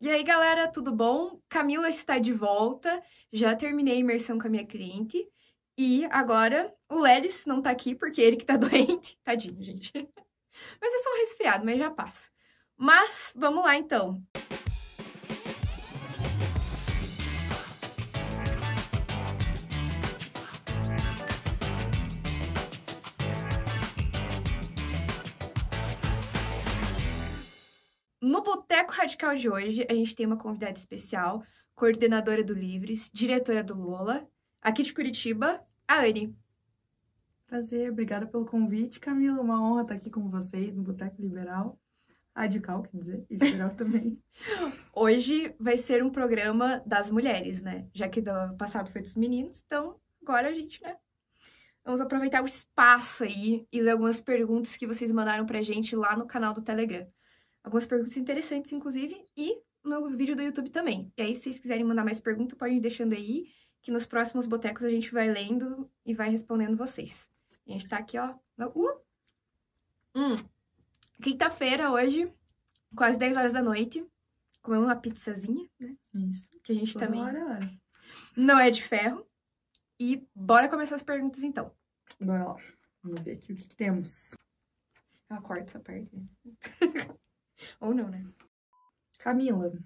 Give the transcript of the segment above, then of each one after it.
E aí, galera, tudo bom? Camila está de volta. Já terminei a imersão com a minha cliente. E agora o Lelis não tá aqui porque ele que tá doente. Tadinho, gente. Mas é só um resfriado, mas já passa. Mas vamos lá então. No Boteco Radical de hoje, a gente tem uma convidada especial, coordenadora do Livres, diretora do Lola, aqui de Curitiba, a Anne. Prazer, obrigada pelo convite, Camila. Uma honra estar aqui com vocês no Boteco Liberal. Radical, quer dizer, e liberal também. Hoje vai ser um programa das mulheres, né? Já que do passado foi dos meninos, então agora a gente, né? Vamos aproveitar o espaço aí e ler algumas perguntas que vocês mandaram pra gente lá no canal do Telegram. Algumas perguntas interessantes, inclusive, e no vídeo do YouTube também. E aí, se vocês quiserem mandar mais perguntas, podem ir deixando aí, que nos próximos botecos a gente vai lendo e vai respondendo vocês. A gente tá aqui, ó. Quinta-feira, hoje, quase 10 horas da noite. Comemos uma pizzazinha, né? Isso. Que a gente Toda também hora. não é de ferro. E bora começar as perguntas, então. Bora lá. Vamos ver aqui o que temos. Ela corta essa parte. Ou não, né? Camila, o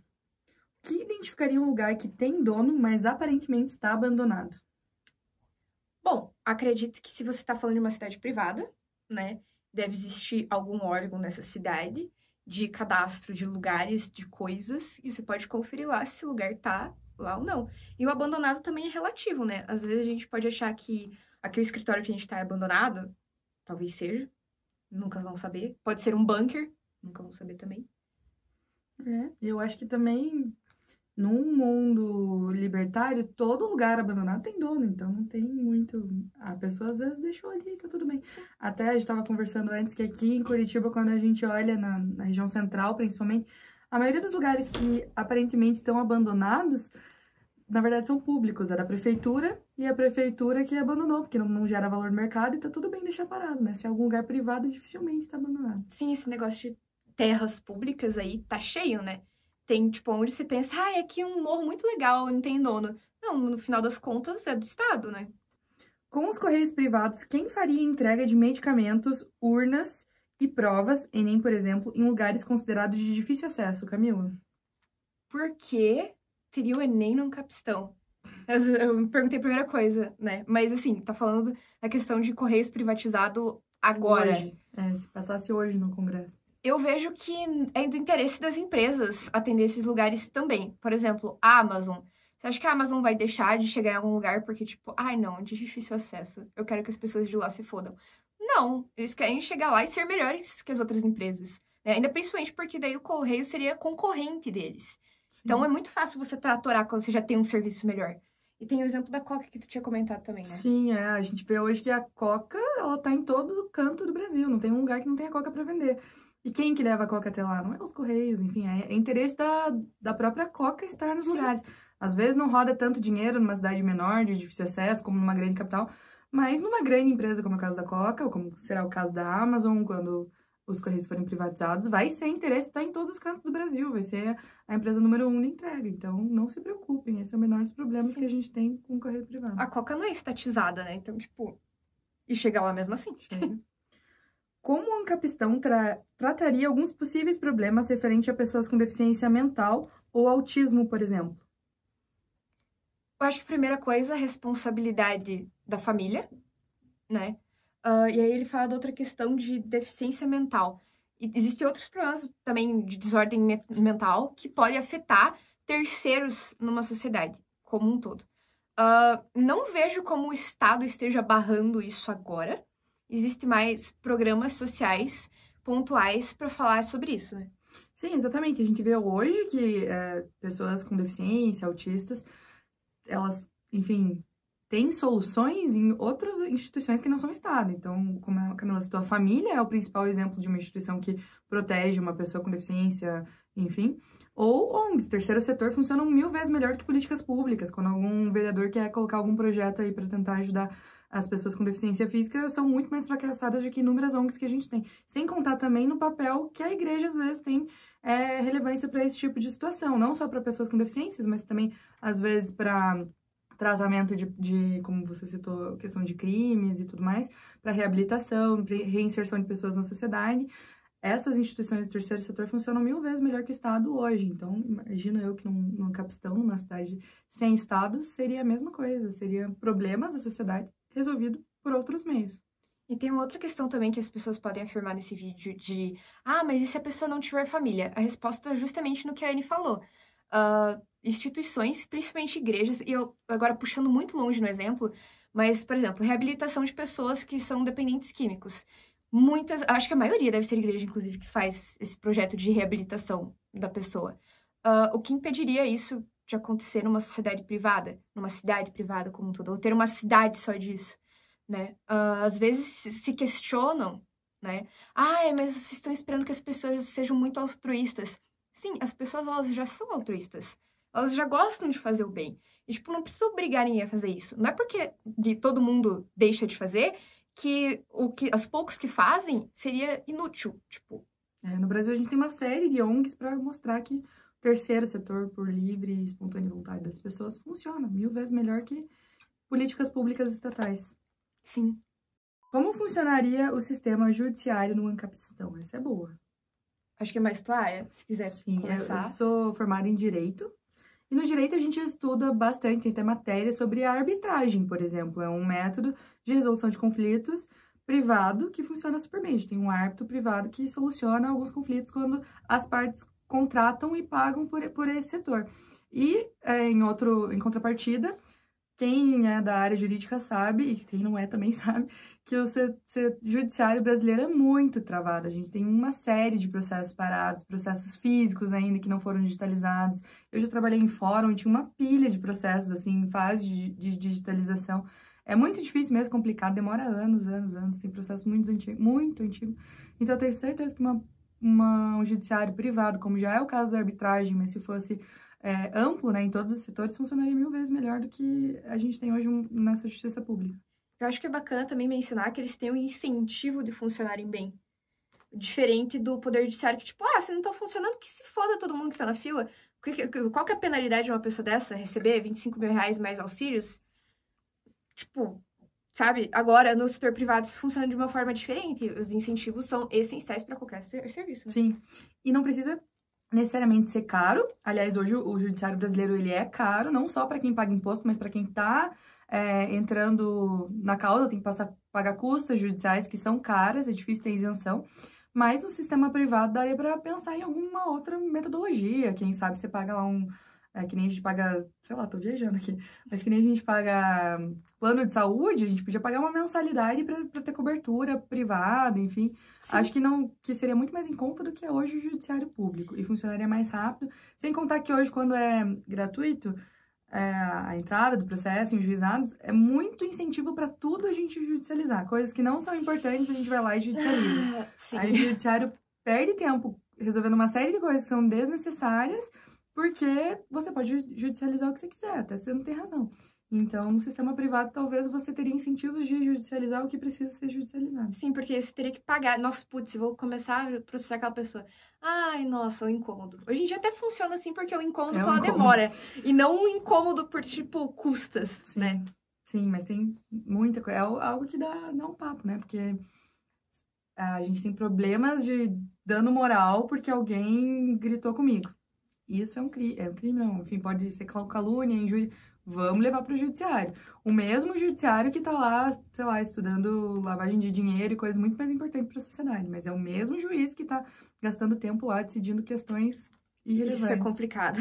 que identificaria um lugar que tem dono, mas aparentemente está abandonado? Bom, acredito que se você está falando de uma cidade privada, né, deve existir algum órgão nessa cidade de cadastro de lugares, de coisas, e você pode conferir lá se esse lugar tá lá ou não. E o abandonado também é relativo, né? Às vezes a gente pode achar que aqui o escritório que a gente tá é abandonado, talvez seja, nunca vão saber. Pode ser um bunker, nunca vão saber também. Eu acho que também, num mundo libertário, todo lugar abandonado tem dono, então não tem muito... A pessoa às vezes deixou ali, tá tudo bem. Sim. Até a gente estava conversando antes que aqui em Curitiba, quando a gente olha na região central, principalmente, a maioria dos lugares que aparentemente estão abandonados, na verdade são públicos, é da prefeitura e a prefeitura que abandonou, porque não gera valor no mercado e tá tudo bem deixar parado, né? Se é algum lugar privado, dificilmente está abandonado. Sim, esse negócio de terras públicas aí tá cheio, né? Tem, tipo, onde você pensa, é aqui um morro muito legal, não tem dono. Não, no final das contas é do Estado, né? Com os correios privados, quem faria entrega de medicamentos, urnas e provas, Enem, por exemplo, em lugares considerados de difícil acesso, Camila? Por que teria o Enem num capistão? Eu me perguntei a primeira coisa, né? Mas, assim, tá falando da questão de correios privatizado agora. Hoje. Se passasse hoje no Congresso. Eu vejo que é do interesse das empresas atender esses lugares também. Por exemplo, a Amazon. Você acha que a Amazon vai deixar de chegar em algum lugar porque, tipo, ai, não, de difícil acesso. Eu quero que as pessoas de lá se fodam. Não, eles querem chegar lá e ser melhores que as outras empresas. Né? Ainda principalmente porque daí o correio seria concorrente deles. Sim. Então é muito fácil você tratorar quando você já tem um serviço melhor. E tem o exemplo da Coca que tu tinha comentado também, né? Sim, a gente vê hoje que a Coca, ela tá em todo canto do Brasil. Não tem um lugar que não tenha Coca para vender. E quem que leva a Coca até lá? Não é os Correios, enfim, é interesse da própria Coca estar nos lugares. Às vezes não roda tanto dinheiro numa cidade menor, de difícil acesso, como numa grande capital, mas numa grande empresa, como é o caso da Coca, ou como será o caso da Amazon, quando os Correios forem privatizados, vai ser interesse estar em todos os cantos do Brasil, vai ser a empresa número 1 de entrega. Então, não se preocupem, esse é o menor dos problemas que a gente tem com o correio privado. A Coca não é estatizada, né? Então, tipo... E chega lá mesmo assim. Chega. Como o Ancapistão trataria alguns possíveis problemas referentes a pessoas com deficiência mental ou autismo, por exemplo? Eu acho que a primeira coisa é a responsabilidade da família, né? E aí ele fala da outra questão de deficiência mental. E existem outros problemas também de desordem mental que podem afetar terceiros numa sociedade como um todo. Não vejo como o Estado esteja barrando isso agora. Existem mais programas sociais pontuais para falar sobre isso, né? Sim, exatamente. A gente vê hoje que pessoas com deficiência, autistas, elas, enfim, têm soluções em outras instituições que não são Estado. Então, como a Camila citou, a família é o principal exemplo de uma instituição que protege uma pessoa com deficiência, enfim. Ou ONGs, terceiro setor, funcionam 1000 vezes melhor que políticas públicas. Quando algum vereador quer colocar algum projeto aí para tentar ajudar as pessoas com deficiência física, são muito mais fracassadas do que inúmeras ONGs que a gente tem. Sem contar também no papel que a igreja, às vezes, tem relevância para esse tipo de situação. Não só para pessoas com deficiências, mas também, às vezes, para tratamento de, como você citou, questão de crimes e tudo mais, para reabilitação, reinserção de pessoas na sociedade. Essas instituições do terceiro setor funcionam 1000 vezes melhor que o Estado hoje. Então, imagino eu que num Capistão, numa cidade sem Estado, seria a mesma coisa. Seria problemas da sociedade resolvido por outros meios. E tem uma outra questão também que as pessoas podem afirmar nesse vídeo de mas e se a pessoa não tiver família? A resposta é justamente no que a Anne falou. Instituições, principalmente igrejas, e eu agora puxando muito longe no exemplo, mas, por exemplo, reabilitação de pessoas que são dependentes químicos. Muitas, acho que a maioria deve ser igreja, inclusive, que faz esse projeto de reabilitação da pessoa. O que impediria isso de acontecer numa sociedade privada, numa cidade privada como um todo, ou ter uma cidade só disso, né? Às vezes se questionam, né? Mas vocês estão esperando que as pessoas sejam muito altruístas. Sim, as pessoas, elas já são altruístas. Elas já gostam de fazer o bem. E, tipo, não precisa obrigar ninguém a fazer isso. Não é porque todo mundo deixa de fazer que os poucos que fazem seria inútil, tipo. No Brasil, a gente tem uma série de ONGs para mostrar que o terceiro setor, por livre e espontânea vontade das pessoas, funciona 1000 vezes melhor que políticas públicas estatais. Sim. Como funcionaria o sistema judiciário no Ancapistão? Essa é boa. Acho que é mais tua área, se quiser começar. Eu sou formada em Direito. E no Direito a gente estuda bastante, tem matéria sobre a arbitragem, por exemplo. É um método de resolução de conflitos privado que funciona super bem. A gente tem um árbitro privado que soluciona alguns conflitos quando as partes contratam e pagam por esse setor. E, em contrapartida, quem é da área jurídica sabe, e quem não é também sabe, que o judiciário brasileiro é muito travado. A gente tem uma série de processos parados, processos físicos ainda que não foram digitalizados. Eu já trabalhei em fórum e tinha uma pilha de processos, assim, em fase de digitalização. É muito difícil mesmo, complicado, demora anos. Tem processos muito antigos. Então, eu tenho certeza que um judiciário privado, como já é o caso da arbitragem, mas se fosse amplo, né, em todos os setores, funcionaria 1000 vezes melhor do que a gente tem hoje nessa justiça pública. Eu acho que é bacana também mencionar que eles têm um incentivo de funcionarem bem. Diferente do Poder Judiciário, que tipo, se não tá funcionando, que se foda todo mundo que tá na fila. Qual que é a penalidade de uma pessoa dessa? Receber 25 mil reais mais auxílios? Tipo, sabe? Agora, no setor privado, isso funciona de uma forma diferente. Os incentivos são essenciais para qualquer serviço, né? Sim. E não precisa necessariamente ser caro. Aliás, hoje o judiciário brasileiro, ele é caro, não só para quem paga imposto, mas para quem está entrando na causa, tem que pagar custas judiciais que são caras, é difícil ter isenção. Mas o sistema privado daria para pensar em alguma outra metodologia. Quem sabe você paga lá que nem a gente paga, sei lá, tô viajando aqui, mas que nem a gente paga plano de saúde, a gente podia pagar uma mensalidade para ter cobertura privada, enfim. Sim. Acho que seria muito mais em conta do que é hoje o judiciário público e funcionaria mais rápido, sem contar que hoje, quando é gratuito, a entrada do processo em juizados é muito incentivo para tudo a gente judicializar. Coisas que não são importantes, a gente vai lá e judicializa. Sim. Aí o judiciário perde tempo resolvendo uma série de coisas que são desnecessárias, porque você pode judicializar o que você quiser, até você não tem razão. Então, no sistema privado, talvez você teria incentivos de judicializar o que precisa ser judicializado. Sim, porque você teria que pagar. Nossa, putz, vou começar a processar aquela pessoa. Ai, nossa, o incômodo. Hoje em dia até funciona assim, porque o incômodo pela demora. E não o incômodo por, tipo, custas, sim, né? Sim, mas tem muita coisa. É algo que dá um papo, né? Porque a gente tem problemas de dano moral porque alguém gritou comigo. Isso é um crime, não. Enfim, pode ser calúnia, injúria. Vamos levar para o judiciário. O mesmo judiciário que está lá, sei lá, estudando lavagem de dinheiro e coisas muito mais importantes para a sociedade. Mas é o mesmo juiz que está gastando tempo lá decidindo questões irrelevantes. Isso é complicado.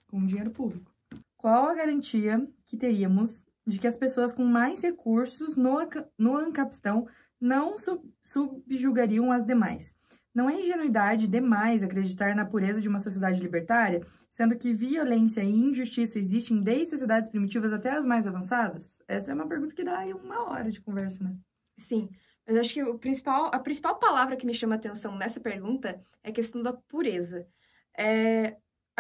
Com dinheiro público. Qual a garantia que teríamos de que as pessoas com mais recursos no Ancapistão não subjugariam as demais? Não é ingenuidade demais acreditar na pureza de uma sociedade libertária, sendo que violência e injustiça existem desde sociedades primitivas até as mais avançadas? Essa é uma pergunta que dá aí 1 hora de conversa, né? Sim, mas acho que a principal palavra que me chama a atenção nessa pergunta é a questão da pureza.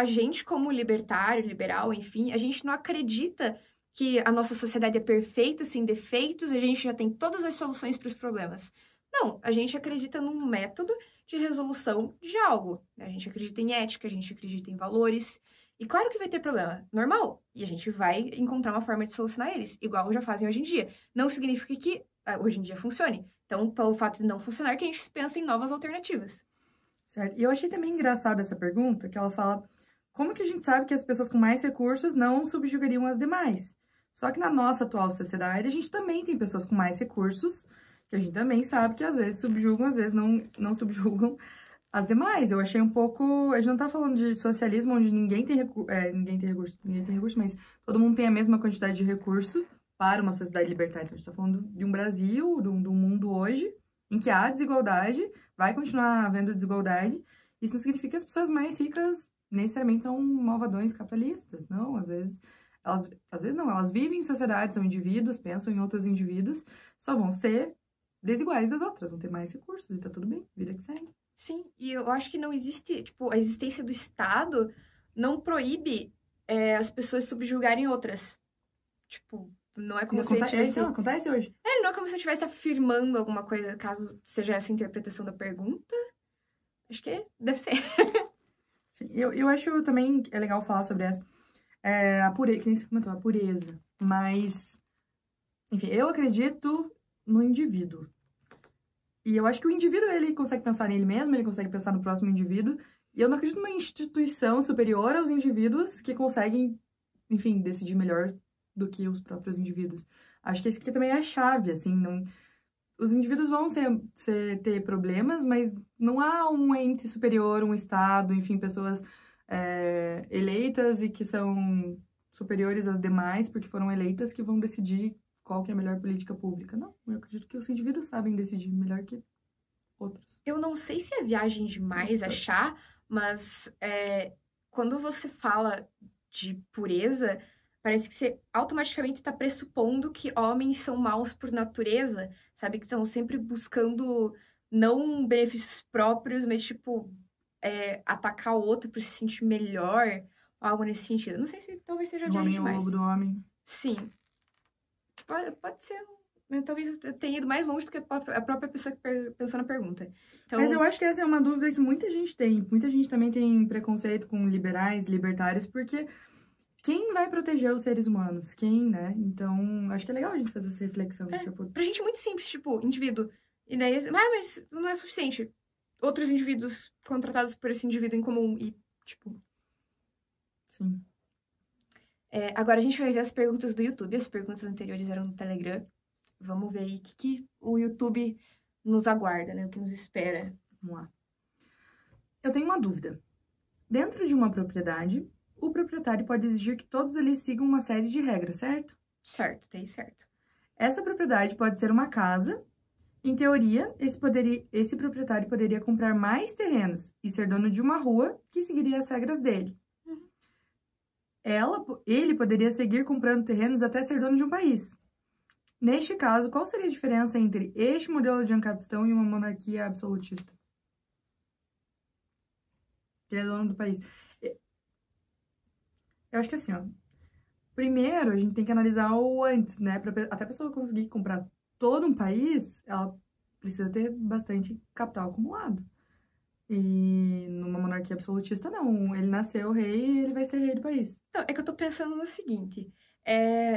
a gente, como libertário, liberal, enfim, a gente não acredita que a nossa sociedade é perfeita, sem defeitos, a gente já tem todas as soluções para os problemas. Não, a gente acredita num método de resolução de algo. A gente acredita em ética, a gente acredita em valores. E claro que vai ter problema, normal. E a gente vai encontrar uma forma de solucionar eles, igual já fazem hoje em dia. Não significa que hoje em dia funcione. Então, pelo fato de não funcionar, que a gente pensa em novas alternativas. Certo. E eu achei também engraçada essa pergunta, que ela fala, como que a gente sabe que as pessoas com mais recursos não subjugariam as demais? Só que na nossa atual sociedade, a gente também tem pessoas com mais recursos, que a gente também sabe que às vezes subjugam, às vezes não subjugam as demais. Eu achei um pouco... A gente não tá falando de socialismo, onde ninguém tem recurso, mas todo mundo tem a mesma quantidade de recurso para uma sociedade libertária. A gente tá falando de um Brasil, de um mundo hoje, em que há desigualdade, vai continuar havendo desigualdade. Isso não significa que as pessoas mais ricas necessariamente são malvadões capitalistas, não. Às vezes não, elas vivem em sociedade, são indivíduos, pensam em outros indivíduos, só vão ser desiguais das outras, vão ter mais recursos e tá tudo bem, vida que segue. Sim, e eu acho que não existe, tipo, a existência do Estado não proíbe as pessoas subjugarem outras. Tipo, não é como se ele tivesse... Então, acontece hoje. Não é como se eu estivesse afirmando alguma coisa, caso seja essa a interpretação da pergunta. Acho que deve ser. Sim, eu acho também é legal falar sobre essa. A pureza, que nem você comentou, a pureza. Mas, enfim, eu acredito no indivíduo. E eu acho que o indivíduo, ele consegue pensar nele mesmo, ele consegue pensar no próximo indivíduo. E eu não acredito numa instituição superior aos indivíduos que conseguem, enfim, decidir melhor do que os próprios indivíduos. Acho que isso aqui também é a chave, assim, não... Os indivíduos vão ter problemas, mas não há um ente superior, um Estado, enfim, pessoas eleitas e que são superiores às demais porque foram eleitas que vão decidir qual que é a melhor política pública. Não, eu acredito que os indivíduos sabem decidir melhor que outros. Eu não sei se é viagem demais achar, mas quando você fala de pureza, parece que você automaticamente está pressupondo que homens são maus por natureza, sabe? Que estão sempre buscando não benefícios próprios, mas, tipo, atacar o outro para se sentir melhor, algo nesse sentido. Não sei se talvez seja viagem demais. O homem é o lobo do homem. Sim. Pode ser. Mas talvez eu tenha ido mais longe do que a própria pessoa que pensou na pergunta. Então... Mas eu acho que essa é uma dúvida que muita gente tem. Muita gente também tem preconceito com liberais, libertários, porque quem vai proteger os seres humanos? Quem, né? Então, acho que é legal a gente fazer essa reflexão. Tipo... Pra gente é muito simples, tipo, indivíduo. E daí, mas não é suficiente. Outros indivíduos contratados por esse indivíduo em comum e, tipo... Sim. Agora a gente vai ver as perguntas do YouTube. As perguntas anteriores eram no Telegram. Vamos ver aí o que o YouTube nos aguarda, né? O que nos espera. Vamos lá. Eu tenho uma dúvida. Dentro de uma propriedade, o proprietário pode exigir que todos ali sigam uma série de regras, certo? Certo, tem certo. Essa propriedade pode ser uma casa. Em teoria, esse proprietário poderia comprar mais terrenos e ser dono de uma rua que seguiria as regras dele. Ele poderia seguir comprando terrenos até ser dono de um país. Neste caso, qual seria a diferença entre este modelo de ancapistão e uma monarquia absolutista? Ele é dono do país. Eu acho que assim, ó. Primeiro, a gente tem que analisar o antes, né? Até a pessoa conseguir comprar todo um país, ela precisa ter bastante capital acumulado. E numa monarquia absolutista, não. Ele nasceu rei e ele vai ser rei do país. Então, é que eu tô pensando no seguinte.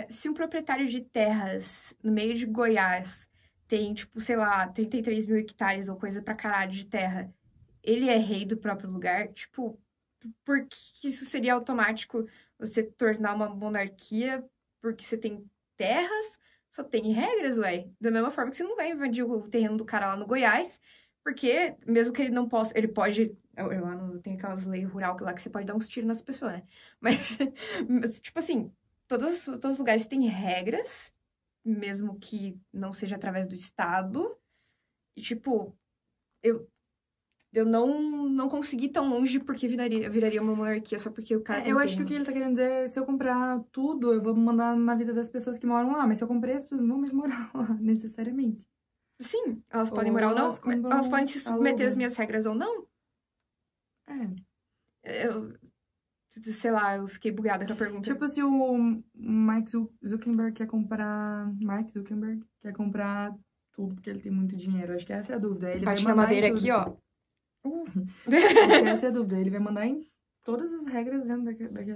Se um proprietário de terras no meio de Goiás tem, tipo, sei lá, 33 mil hectares ou coisa pra caralho de terra, ele é rei do próprio lugar? Tipo, por que isso seria automático você tornar uma monarquia porque você tem terras? Só tem regras, ué. Da mesma forma que você não vai invadir o terreno do cara lá no Goiás, porque mesmo que ele não possa, ele pode... Lá tem aquelas leis rural lá que você pode dar uns tiros nas pessoas, né? Mas, tipo assim, todos os lugares têm regras, mesmo que não seja através do Estado. E, tipo, eu não consegui tão longe porque viraria uma monarquia só porque o cara tem eu acho que o que ele tá querendo dizer é, se eu comprar tudo, eu vou mandar na vida das pessoas que moram lá. Mas se eu comprei, as pessoas não vão mais morar lá, necessariamente. Sim, elas podem morar ou não. Elas podem se submeter às minhas regras ou não. Sei lá, eu fiquei bugada com a pergunta. Tipo, se o Mark Zuckerberg quer comprar... Mark Zuckerberg quer comprar tudo, porque ele tem muito dinheiro. Acho que essa é a dúvida. Ele Bate vai na mandar madeira em tudo. aqui, ó. Acho que essa é a dúvida. Ele vai mandar em todas as regras dentro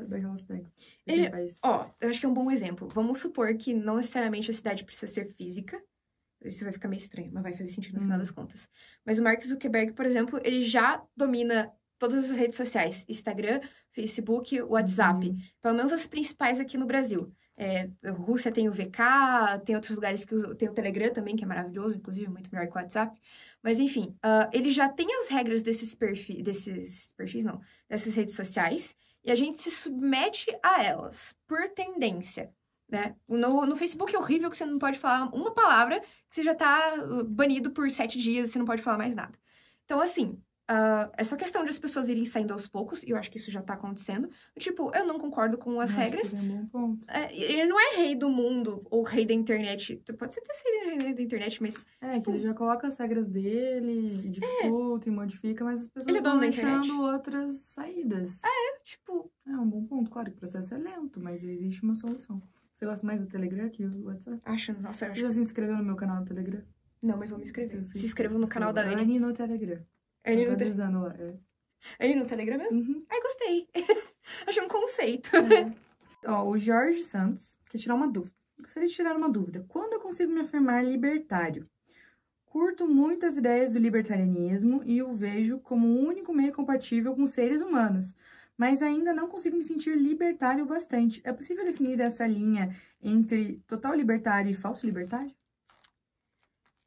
daquela cidade. Ele, ó, eu acho que é um bom exemplo. Vamos supor que não necessariamente a cidade precisa ser física. Isso vai ficar meio estranho, mas vai fazer sentido no final das contas. Mas o Mark Zuckerberg, por exemplo, ele já domina todas as redes sociais. Instagram, Facebook, WhatsApp. Pelo menos as principais aqui no Brasil. A Rússia tem o VK, tem outros lugares que usam, tem o Telegram também, que é maravilhoso, inclusive, muito melhor que o WhatsApp. Mas, enfim, ele já tem as regras dessas redes sociais, e a gente se submete a elas, por tendência, né? No Facebook é horrível que você não pode falar uma palavra, que você já tá banido por 7 dias, você não pode falar mais nada. Então, assim, é só questão de as pessoas irem saindo aos poucos, e eu acho que isso já tá acontecendo. Tipo, eu não concordo com as regras. Que é um bom ponto. Ele não é rei do mundo ou rei da internet. Pode ser até ser rei da internet, mas... que ele já coloca as regras dele, e dificulta e modifica, mas as pessoas Ele é dono vão da internet. achando outras saídas. Tipo... É um bom ponto. Claro que o processo é lento, mas existe uma solução. Você gosta mais do Telegram que do WhatsApp? Nossa, eu acho Você já se inscreveu no meu canal no Telegram? Não, mas vou me inscrever. Então, Se inscreva no canal da Anne. Anne no Telegram. Anne Tá no avisando lá. Anne no Telegram mesmo? Uhum. Ai, gostei. Achei um conceito. Ó, o Jorge Santos quer tirar uma dúvida. Gostaria de tirar uma dúvida. Quando eu consigo me afirmar libertário? Curto muito as ideias do libertarianismo e o vejo como o único meio compatível com seres humanos, mas ainda não consigo me sentir libertário bastante. É possível definir essa linha entre total libertário e falso libertário?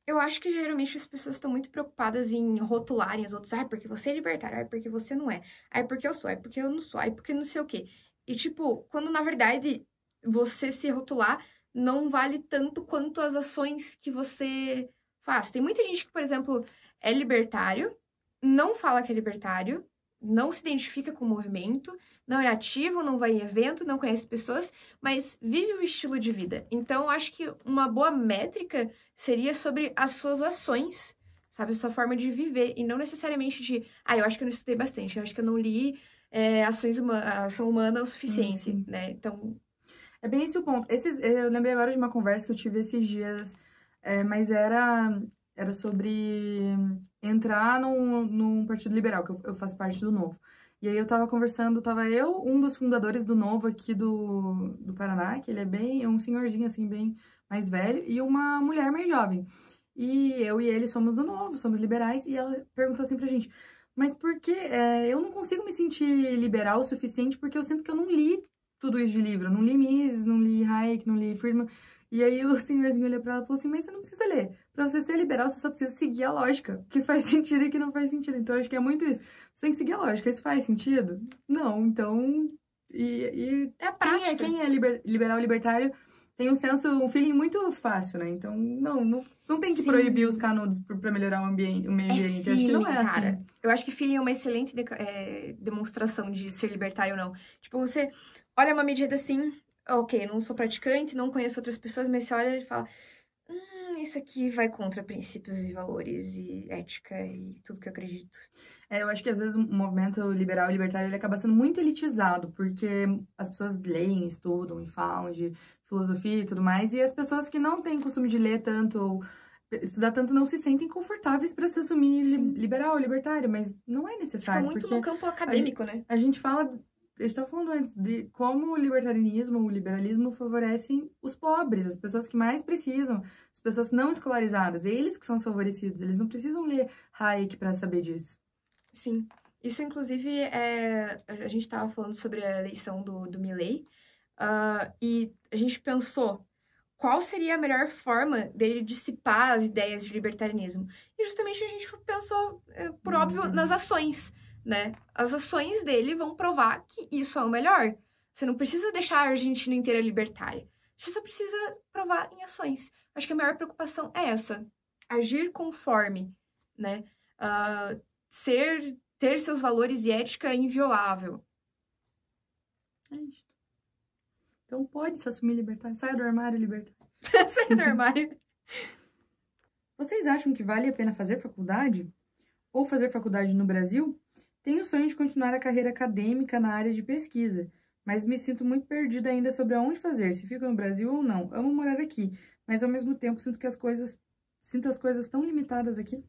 Eu acho que geralmente as pessoas estão muito preocupadas em rotularem os outros. Ai, porque você é libertário. Ai, porque você não é. Ai, porque eu sou. Ai, porque eu não sou. Ai, porque não sei o quê. E, tipo, quando na verdade você se rotular não vale tanto quanto as ações que você faz. Tem muita gente que, por exemplo, é libertário, não fala que é libertário, não se identifica com o movimento, não é ativo, não vai em evento, não conhece pessoas, mas vive o estilo de vida. Então, eu acho que uma boa métrica seria sobre as suas ações, sabe? A sua forma de viver, e não necessariamente de, eu acho que eu não estudei bastante, eu acho que eu não li ação humana o suficiente, né? Então... É bem esse o ponto. Eu lembrei agora de uma conversa que eu tive esses dias, mas era sobre entrar num partido liberal, que eu faço parte do Novo. E aí eu tava conversando, um dos fundadores do Novo aqui do Paraná, que ele é um senhorzinho, assim, bem mais velho, e uma mulher mais jovem. E eu e ele somos do Novo, somos liberais, e ela perguntou assim pra gente, mas por que eu não consigo me sentir liberal o suficiente porque eu sinto que eu não li tudo isso de livro. Eu não li Mises, não li Hayek, não li Friedman. E aí o senhorzinho olhou pra ela e falou assim, mas você não precisa ler. Pra você ser liberal, você só precisa seguir a lógica. Que faz sentido e que não faz sentido. Então, eu acho que é muito isso. Você tem que seguir a lógica. Isso faz sentido? Não, então... é a prática. Quem é liberal, libertário, tem um feeling muito fácil, né? Então, não tem que proibir os canudos pra melhorar o meio ambiente. Feeling, acho que não é cara. assim. Eu acho que feeling é uma excelente demonstração de ser libertário ou não. Tipo, você olha uma medida assim, ok, não sou praticante, não conheço outras pessoas, mas você olha e fala, isso aqui vai contra princípios e valores e ética e tudo que eu acredito. Eu acho que às vezes o movimento liberal e libertário ele acaba sendo muito elitizado, porque as pessoas leem, estudam e falam de filosofia e tudo mais, e as pessoas que não têm costume de ler tanto ou estudar tanto não se sentem confortáveis para se assumir liberal, libertário, mas não é necessário. Fica muito no campo acadêmico, né? A gente estava falando antes de como o libertarianismo, o liberalismo favorecem os pobres, as pessoas que mais precisam, as pessoas não escolarizadas, eles que são os favorecidos, eles não precisam ler Hayek para saber disso. Sim. Isso, inclusive, a gente estava falando sobre a eleição do Milei, e a gente pensou qual seria a melhor forma dele dissipar as ideias de libertarianismo. E justamente a gente pensou, por óbvio, nas ações, né? As ações dele vão provar que isso é o melhor. Você não precisa deixar a Argentina inteira libertária. Você só precisa provar em ações. Acho que a maior preocupação é essa. Agir conforme, né? Ter seus valores e ética inviolável. É isso. Então pode se assumir libertário. Saia do armário, libertário. Saia do armário. Vocês acham que vale a pena fazer faculdade? Ou fazer faculdade no Brasil? Tenho o sonho de continuar a carreira acadêmica na área de pesquisa, mas me sinto muito perdida ainda sobre aonde fazer, se fico no Brasil ou não. Amo morar aqui, mas ao mesmo tempo sinto as coisas tão limitadas aqui.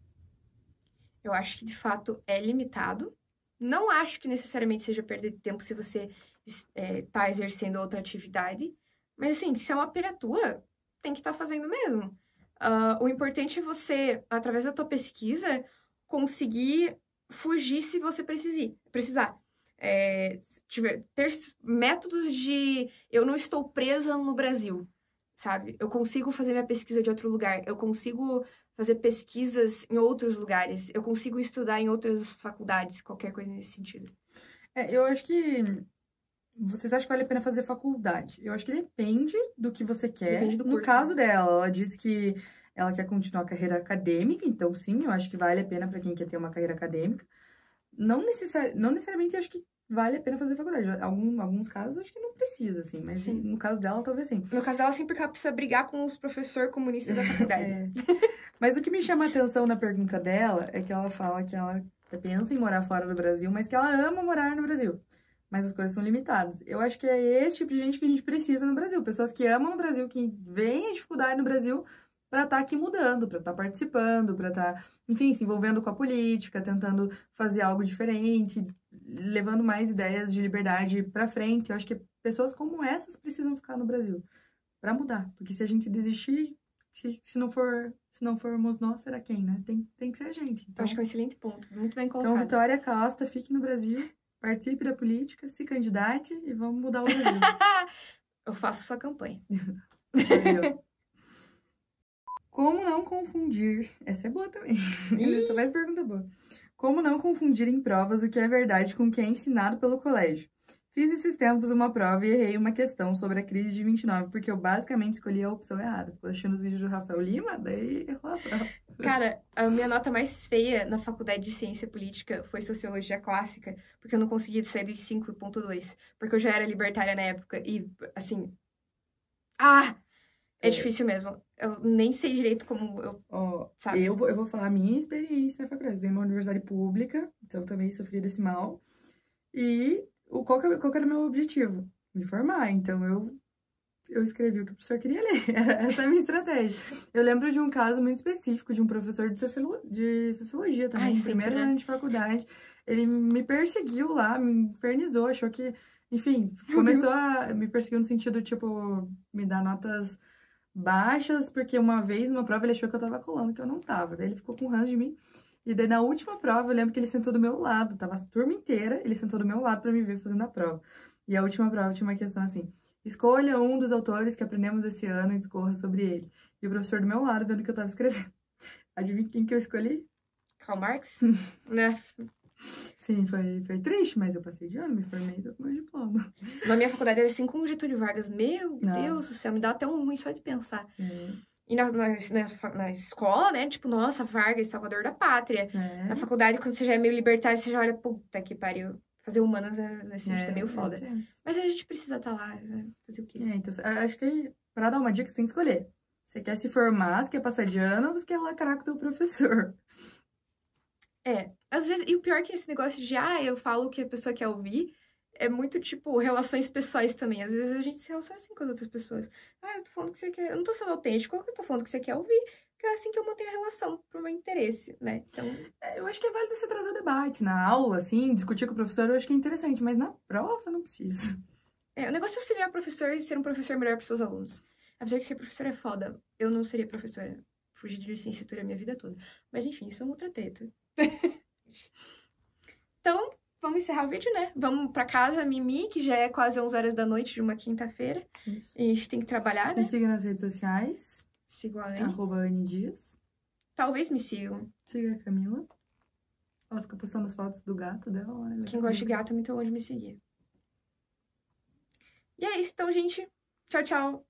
Eu acho que, de fato, é limitado. Não acho que necessariamente seja perder tempo se você tá exercendo outra atividade. Mas, assim, se é uma pira tua, tem que estar fazendo mesmo. O importante é você, através da tua pesquisa, conseguir fugir se você precisar. Ter métodos de eu não estou presa no Brasil, sabe? Eu consigo fazer minha pesquisa de outro lugar, eu consigo fazer pesquisas em outros lugares, eu consigo estudar em outras faculdades, qualquer coisa nesse sentido. Eu acho que vocês acham que vale a pena fazer faculdade? Eu acho que depende do que você quer. Depende do No curso. caso dela, ela disse que ela quer continuar a carreira acadêmica, então sim, eu acho que vale a pena para quem quer ter uma carreira acadêmica. Não necessariamente acho que vale a pena fazer faculdade. Alguns casos acho que não precisa, assim, mas Sim. no caso dela, talvez sim. No caso dela, sim, porque ela precisa brigar com os professores comunistas da faculdade. Mas o que me chama a atenção na pergunta dela é que ela fala que ela pensa em morar fora do Brasil, mas que ela ama morar no Brasil. Mas as coisas são limitadas. Eu acho que é esse tipo de gente que a gente precisa no Brasil. Pessoas que amam no Brasil, que veem a dificuldade no Brasil para estar aqui mudando, para estar participando, para estar, enfim, se envolvendo com a política, tentando fazer algo diferente, levando mais ideias de liberdade para frente. Eu acho que pessoas como essas precisam ficar no Brasil para mudar. Porque se a gente desistir, se não formos nós, será quem, né? Tem que ser a gente. Então, Eu acho que é um excelente ponto. Muito bem colocado. então, Vitória Costa, fique no Brasil, participe da política, se candidate e vamos mudar o Brasil. Eu faço sua campanha. Valeu. Como não confundir... Essa é boa também. Essa mais pergunta boa. Como não confundir em provas o que é verdade com o que é ensinado pelo colégio? Fiz esses tempos uma prova e errei uma questão sobre a crise de 29, porque eu basicamente escolhi a opção errada. Ficou assistindo os vídeos do Rafael Lima, daí errou a prova. Cara, a minha nota mais feia na faculdade de ciência política foi sociologia clássica, porque eu não conseguia sair dos 5,2, porque eu já era libertária na época e, assim... É difícil mesmo. Eu nem sei direito como sabe? Eu vou falar a minha experiência na faculdade. Eu estudei em uma universidade pública, então eu também sofri desse mal. E qual que era o meu objetivo? Me formar. Então, eu escrevi o que o professor queria ler. Essa é a minha estratégia. Eu lembro de um caso muito específico de um professor de sociologia também, no primeiro ano de faculdade. Ele me perseguiu lá, me infernizou, achou que... Enfim, começou a me perseguir no sentido, tipo, me dar notas baixas, porque uma vez, numa prova, ele achou que eu tava colando, que eu não tava. Daí ele ficou com ranço de mim. E daí, na última prova, eu lembro que ele sentou do meu lado. Tava a turma inteira, ele sentou do meu lado pra me ver fazendo a prova. E a última prova tinha uma questão assim: escolha um dos autores que aprendemos esse ano e discorra sobre ele. E o professor do meu lado, vendo o que eu tava escrevendo. Adivinha quem que eu escolhi? Karl Marx? Né? Sim, foi triste, mas eu passei de ano, me formei, tô com meu diploma. Na minha faculdade era assim como Getúlio Vargas. Meu Deus do céu, me dá até um ruim só de pensar. E na escola, né? Tipo, nossa, Vargas, salvador da pátria. Na faculdade, quando você já é meio libertário, você já olha, puta que pariu. Fazer humanas nesse sentido é meio foda. Mas a gente precisa estar lá, né? Fazer o quê? Então, acho que pra dar uma dica, você tem que escolher. Você quer se formar, você quer passar de ano, ou você quer lacrar com o teu professor? Às vezes, e o pior é que esse negócio de, eu falo o que a pessoa quer ouvir, é muito, tipo, relações pessoais também. Às vezes a gente se relaciona assim com as outras pessoas. Eu tô falando que você quer... Eu não tô sendo autêntico, eu tô falando que você quer ouvir, porque é assim que eu mantenho a relação, pro meu interesse, né? Então... eu acho que é válido você trazer debate na aula, assim, discutir com o professor, eu acho que é interessante, mas na prova não precisa. O negócio é você virar professor e ser um professor melhor pros seus alunos. Apesar que ser professor é foda. Eu não seria professora. Fugi de licenciatura a minha vida toda. Mas enfim, isso é uma outra treta. Então, vamos encerrar o vídeo, né? Vamos pra casa, Mimi, que já é quase 11 horas da noite de uma quinta-feira. A gente tem que trabalhar, né? Me siga nas redes sociais. Siga a Anne. @AnneDias. Talvez me sigam. Siga a Camila. Ela fica postando as fotos do gato dela. Quem gosta de gato, muito onde me seguir. E é isso, então, gente. Tchau, tchau.